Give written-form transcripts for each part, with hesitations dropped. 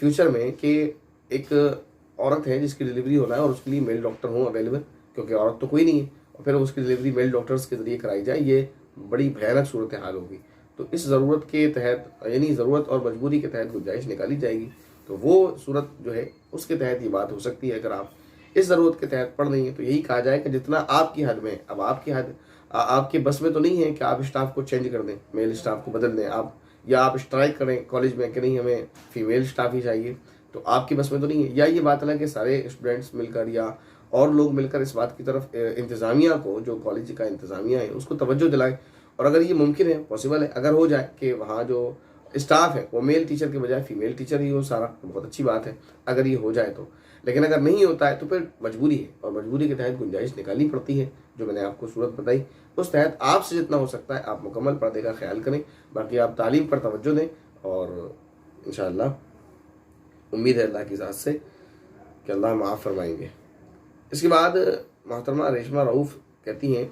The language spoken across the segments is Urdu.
فیوچر میں کہ ایک عورت ہے جس کی ڈلیوری ہونا ہے اور اس کے لیے میل ڈاکٹر ہوں اویلیبل، کیونکہ عورت تو کوئی نہیں ہے، اور پھر اس کی ڈلیوری میل ڈاکٹرز کے ذریعے کرائی جائے، یہ بڑی بھیانک صورتحال ہوگی۔ تو اس ضرورت کے تحت، یعنی ضرورت اور مجبوری کے تحت گنجائش نکالی جائے گی، تو وہ صورت جو ہے اس کے تحت یہ بات ہو سکتی ہے۔ اگر آپ اس ضرورت کے تحت پڑھ رہی ہیں تو یہی کہا جائے کہ جتنا آپ کی حد میں، اب آپ کی حد آپ کے بس میں تو نہیں ہے کہ آپ اسٹاف کو چینج کر دیں، میل اسٹاف کو بدل دیں آپ، یا آپ اسٹرائک کریں کالج میں کہ نہیں ہمیں فیمیل اسٹاف ہی چاہیے، تو آپ کے بس میں تو نہیں ہے۔ یا یہ بات ہے کہ سارے اسٹوڈنٹس مل کر یا اور لوگ مل کر اس بات کی طرف انتظامیہ کو، جو کالج کا انتظامیہ ہے اس کو توجہ دلائیں، اور اگر یہ ممکن ہے، پاسبل ہے، اگر ہو جائے کہ وہاں جو اسٹاف ہے وہ میل ٹیچر کے بجائے فیمیل ٹیچر ہی ہو سارا، تو بہت اچھی بات ہے اگر یہ ہو جائے تو۔ لیکن اگر نہیں ہوتا ہے تو پھر مجبوری ہے، اور مجبوری کے تحت گنجائش نکالنی پڑتی ہے، جو میں نے آپ کو صورت بتائی اس تحت آپ سے جتنا ہو سکتا ہے آپ مکمل پردے کا خیال کریں، باقی آپ تعلیم پر توجہ دیں، اور انشاءاللہ امید ہے اللہ کی ذات سے کہ اللہ معاف فرمائیں گے۔ اس کے بعد محترمہ ریشمہ رؤوف کہتی ہیں،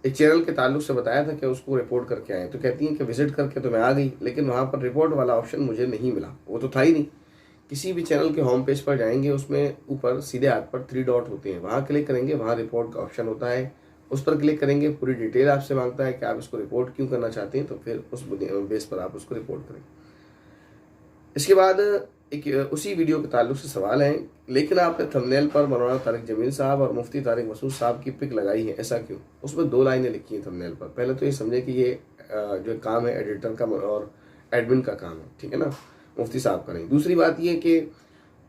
ایک چینل کے تعلق سے بتایا تھا کہ اس کو رپورٹ کر کے آئیں، تو کہتی ہیں کہ وزٹ کر کے تو میں آ گئی، لیکن وہاں پر رپورٹ والا آپشن مجھے نہیں ملا، وہ تو تھا ہی نہیں۔ کسی بھی چینل کے ہوم پیج پر جائیں گے، اس میں اوپر سیدھے ہاتھ پر 3 ڈاٹ ہوتے ہیں، وہاں کلک کریں گے، وہاں رپورٹ کا آپشن ہوتا ہے، اس پر کلک کریں گے، پوری ڈیٹیل آپ سے مانگتا ہے کہ آپ اس کو رپورٹ کیوں کرنا چاہتے ہیں، تو پھر اس بیس پر آپ اس کو رپورٹ کریں۔ اس کے بعد ایک اسی ویڈیو کے تعلق سے سوال ہے، لیکن آپ نے تھمبنیل پر مولانا طارق جمیل صاحب اور مفتی طارق مسعود صاحب کی پک لگائی ہے، ایسا کیوں؟ اس میں 2 لائنیں لکھی ہیں تھمبنیل پر۔ پہلے تو یہ سمجھے کہ یہ جو کام ہے ایڈیٹر کا اور ایڈمن کا کام ہے، ٹھیک ہے نا، مفتی صاحب کا نہیں۔ دوسری بات یہ کہ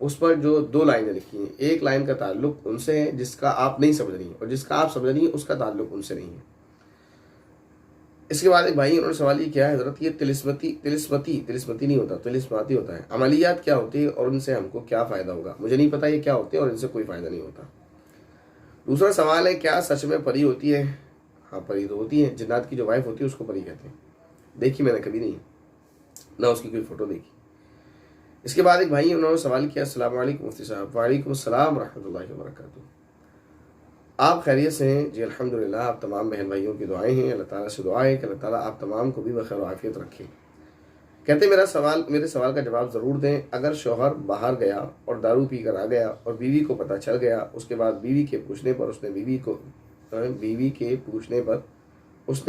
اس پر جو 2 لائنیں لکھی ہیں، ایک لائن کا تعلق ان سے ہے جس کا آپ نہیں سمجھ رہی ہیں، اور جس کا آپ سمجھ رہی ہیں اس کا تعلق ان سے نہیں ہے۔ اس کے بعد ایک بھائی انہوں نے سوال یہ کیا ہے، حضرت یہ طلسمتی نہیں ہوتا، طلسماتی ہوتا ہے، عملیات کیا ہوتی ہے اور ان سے ہم کو کیا فائدہ ہوگا؟ مجھے نہیں پتا یہ کیا ہوتے ہیں اور ان سے کوئی فائدہ نہیں ہوتا۔ دوسرا سوال ہے، کیا سچ میں پری ہوتی ہے؟ ہاں پری تو ہوتی ہے، جنات کی جو وائف ہوتی ہے اس کو پری کہتے ہیں، دیکھی میں نے کبھی نہیں، نہ اس کی کوئی فوٹو دیکھی۔ اس کے بعد ایک بھائی انہوں نے سوال کیا، السلام علیکم مفتی صاحب۔ وعلیکم السلام ورحمۃ اللہ وبرکاتہ۔ آپ خیریت سے ہیں؟ جی الحمدللہ، آپ تمام بہن بھائیوں کی دعائیں ہیں، اللہ تعالیٰ سے دعا ہے کہ اللہ تعالیٰ آپ تمام کو بھی بخیر و عافیت رکھے۔ کہتے میرے سوال کا جواب ضرور دیں، اگر شوہر باہر گیا اور دارو پی کر آ گیا اور بیوی کو پتہ چل گیا، اس کے بعد بیوی کے پوچھنے پر اس نے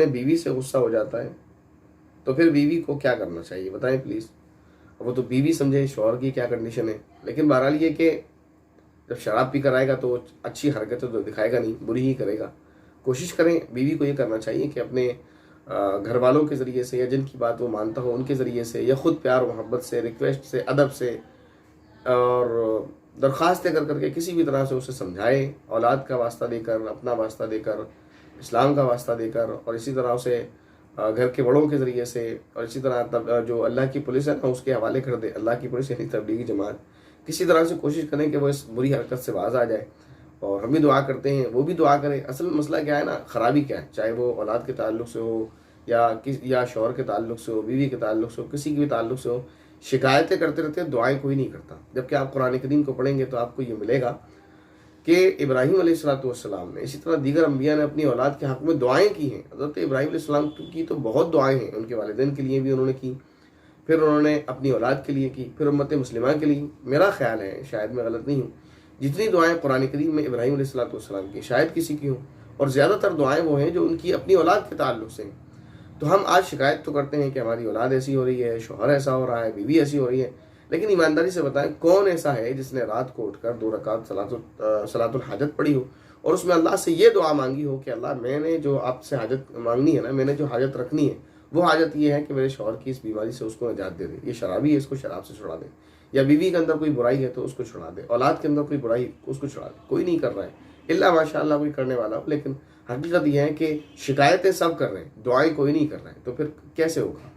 بیوی سے غصہ ہو جاتا ہے، تو پھر بیوی کو کیا کرنا چاہیے بتائیں پلیز۔ وہ تو بیوی سمجھے شوہر کی کیا کنڈیشن ہے، لیکن بہرحال یہ کہ جب شراب پی کر آئے گا تو اچھی حرکتیں تو دکھائے گا نہیں، بری ہی کرے گا۔ کوشش کریں، بیوی کو یہ کرنا چاہیے کہ اپنے گھر والوں کے ذریعے سے یا جن کی بات وہ مانتا ہو ان کے ذریعے سے یا خود پیار و محبت سے، ریکویسٹ سے، ادب سے اور درخواستیں کر کے کسی بھی طرح سے اسے سمجھائے، اولاد کا واسطہ دے کر، اپنا واسطہ دے کر، اسلام کا واسطہ دے کر، اور اسی طرح اسے گھر کے بڑوں کے ذریعے سے، اور اسی طرح جو اللہ کی پولیس ہے نا اس کے حوالے کر دے، اللہ کی پولیس یعنی تبلیغی جماعت، کسی طرح سے کوشش کریں کہ وہ اس بری حرکت سے باز آ جائے، اور ہم بھی دعا کرتے ہیں، وہ بھی دعا کریں۔ اصل مسئلہ کیا ہے نا، خرابی کیا ہے، چاہے وہ اولاد کے تعلق سے ہو یا شوہر کے تعلق سے ہو، بیوی کے تعلق سے ہو، کسی کے بھی تعلق سے ہو، شکایتیں کرتے رہتے ہیں، دعائیں کوئی نہیں کرتا۔ جبکہ آپ قرآن کریم کو پڑھیں گے تو آپ کو یہ ملے گا کہ ابراہیم علیہ السلام نے، اسی طرح دیگر انبیاء نے اپنی اولاد کے حق میں دعائیں کی ہیں۔ حضرت ابراہیم علیہ السلام کی تو بہت دعائیں ہیں، ان کے والدین کے لیے بھی انہوں نے کی، پھر انہوں نے اپنی اولاد کے لیے کی، پھر امت مسلمہ کے لیے۔ میرا خیال ہے، شاید میں غلط نہیں ہوں، جتنی دعائیں قرآن کریم میں ابراہیم علیہ السلام کی، شاید کسی کی ہوں، اور زیادہ تر دعائیں وہ ہیں جو ان کی اپنی اولاد کے تعلق سے ہیں۔ تو ہم آج شکایت تو کرتے ہیں کہ ہماری اولاد ایسی ہو رہی ہے، شوہر ایسا ہو رہا ہے، بیوی ایسی ہو رہی ہے، لیکن ایمانداری سے بتائیں کون ایسا ہے جس نے رات کو اٹھ کر 2 رکعت صلاۃ الحاجت پڑھی ہو اور اس میں اللہ سے یہ دعا مانگی ہو کہ اللہ میں نے جو آپ سے حاجت مانگنی ہے نا، میں نے جو حاجت رکھنی ہے، وہ حاجت یہ ہے کہ میرے شوہر کی اس بیماری سے اس کو نجات دے دے، یہ شرابی ہے اس کو شراب سے چھڑا دے، یا بیوی کے اندر کوئی برائی ہے تو اس کو چھڑا دے، اولاد کے اندر کوئی برائی اس کو چھڑا دے۔ کوئی نہیں کر رہا ہے الا ماشاء اللہ کوئی کرنے والا ہو، لیکن حقیقت یہ ہے کہ شکایتیں سب کر رہے ہیں، دعائیں کوئی نہیں کر رہے ہیں، تو پھر کیسے ہوگا؟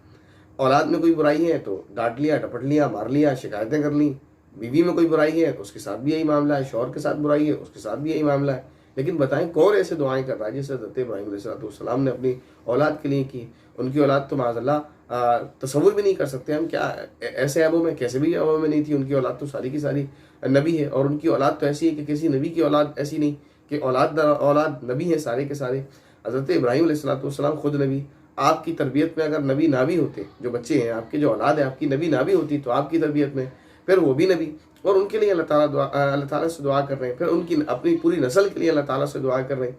اولاد میں کوئی برائی ہے تو ڈانٹ لیا، ڈپٹ لیا، مار لیا، شکایتیں کر لیں، بیوی میں کوئی برائی ہے تو اس کے ساتھ بھی یہی معاملہ ہے، شوہر کے ساتھ برائی ہے اس کے ساتھ بھی یہی معاملہ ہے، لیکن بتائیں کون ایسے دعائیں کر رہا ہے جیسے حضرت ابراہیم علیہ السلام نے اپنی اولاد کے لیے کی؟ ان کی اولاد تو معاذ اللہ تصور بھی نہیں کر سکتے ہم، کیا ایسے عیبوں میں، کیسے بھی عیبوں میں نہیں تھی، ان کی اولاد تو ساری کی ساری نبی ہے، اور ان کی اولاد تو ایسی ہے کہ کسی نبی کی اولاد ایسی نہیں کہ اولاد نبی ہیں سارے کے سارے۔ حضرت ابراہیم علیہ السلام خود نبی، آپ کی تربیت میں اگر نبی نہ بھی ہوتے، جو بچے ہیں آپ کے، جو اولاد ہے آپ کی نبی نہ بھی ہوتی، تو آپ کی تربیت میں پھر وہ بھی نبی، اور ان کے لیے اللہ تعالیٰ سے دعا کر رہے ہیں، پھر ان کی اپنی پوری نسل کے لیے اللہ تعالیٰ سے دعا کر رہے ہیں۔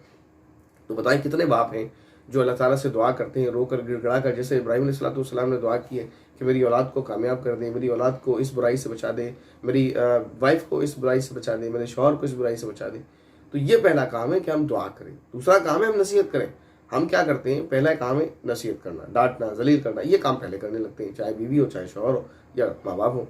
تو بتائیں کتنے باپ ہیں جو اللہ تعالیٰ سے دعا کرتے ہیں رو کر گڑ گڑا کر، جیسے ابراہیم علیہ السلام نے دعا کی ہے کہ میری اولاد کو کامیاب کر دے، میری اولاد کو اس برائی سے بچا دے، میری وائف کو اس برائی سے بچا دے، میرے شوہر کو اس برائی سے بچا دے۔ تو یہ پہلا کام ہے کہ ہم دعا کریں۔ دوسرا کام ہے ہم نصیحت کریں۔ ہم کیا کرتے ہیں؟ پہلا کام ہے نصیحت کرنا، ڈانٹنا، ذلیل کرنا، یہ کام پہلے کرنے لگتے ہیں، چاہے بیوی ہو، چاہے شوہر ہو، یا ماں باپ ہو۔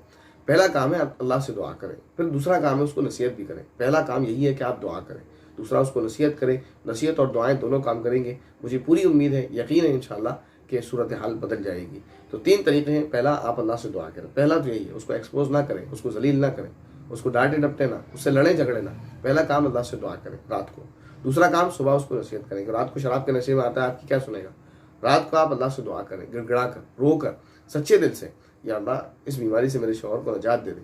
پہلا کام ہے اللہ سے دعا کریں، پھر دوسرا کام ہے اس کو نصیحت بھی کریں۔ پہلا کام یہی ہے کہ آپ دعا کریں، دوسرا اس کو نصیحت کریں۔ نصیحت اور دعائیں دونوں کام کریں گے، مجھے پوری امید ہے، یقین ہے انشاءاللہ کہ صورتحال بدل جائے گی۔ تو 3 طریقے ہیں۔ پہلا، آپ اللہ سے دعا کریں۔ پہلا تو یہی ہے، اس کو ایکسپوز نہ کریں، اس کو ذلیل نہ کریں، اس کو ڈانٹے ڈپٹے نہ، اس سے لڑیں جھگڑے نہ۔ پہلا کام اللہ سے دعا کریں رات کو۔ دوسرا کام صبح اس کو نصیحت کریں کہ رات کو شراب کے نشے میں آتا ہے، آپ کی کیا سنے گا؟ رات کو آپ اللہ سے دعا کریں، گڑ گڑا کر، رو کر، سچے دل سے، یا اللہ اس بیماری سے میرے شوہر کو نجات دے دے۔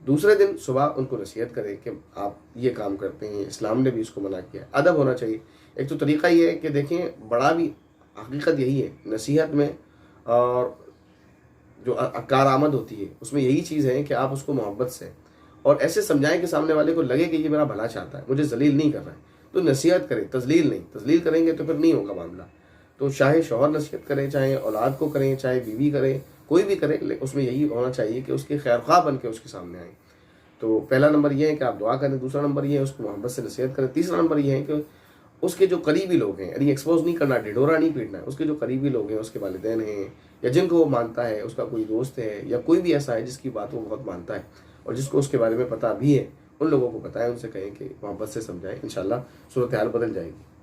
دوسرے دن صبح ان کو نصیحت کریں کہ آپ یہ کام کرتے ہیں، اسلام نے بھی اس کو منع کیا ہے، ادب ہونا چاہیے۔ ایک تو طریقہ یہ ہے کہ دیکھیں، بڑا بھی حقیقت یہی ہے نصیحت میں، اور جو کارآمد ہوتی ہے اس میں یہی چیز ہے کہ آپ اس کو محبت سے اور ایسے سمجھائیں کہ سامنے والے کو لگے کہ یہ میرا بھلا چاہتا ہے، مجھے ذلیل نہیں کر رہا ہے۔ تو نصیحت کریں، تذلیل نہیں۔ تذلیل کریں گے تو پھر نہیں ہوگا معاملہ۔ تو چاہے شوہر نصیحت کریں، چاہے اولاد کو کریں، چاہے بیوی کریں، کوئی بھی کرے، اس میں یہی ہونا چاہیے کہ اس کے خیر خواہ بن کے اس کے سامنے آئیں۔ تو پہلا نمبر یہ ہے کہ آپ دعا کریں، دوسرا نمبر یہ ہے اس کو محبت سے نصیحت کریں، تیسرا نمبر یہ ہے کہ اس کے جو قریبی لوگ ہیں، یعنی ایکسپوز نہیں کرنا، ڈھڈورا نہیں پیٹنا ہے، اس کے جو قریبی لوگ ہیں، اس کے والدین ہیں، یا جن کو وہ مانتا ہے، اس کا کوئی دوست ہے، یا کوئی بھی ایسا ہے جس کی بات وہ بہت مانتا ہے اور جس کو اس کے بارے میں پتہ بھی ہے، ان لوگوں کو بتائیں، ان سے کہیں کہ محبت سے سمجھائیں، انشاءاللہ صورتحال بدل جائے گی۔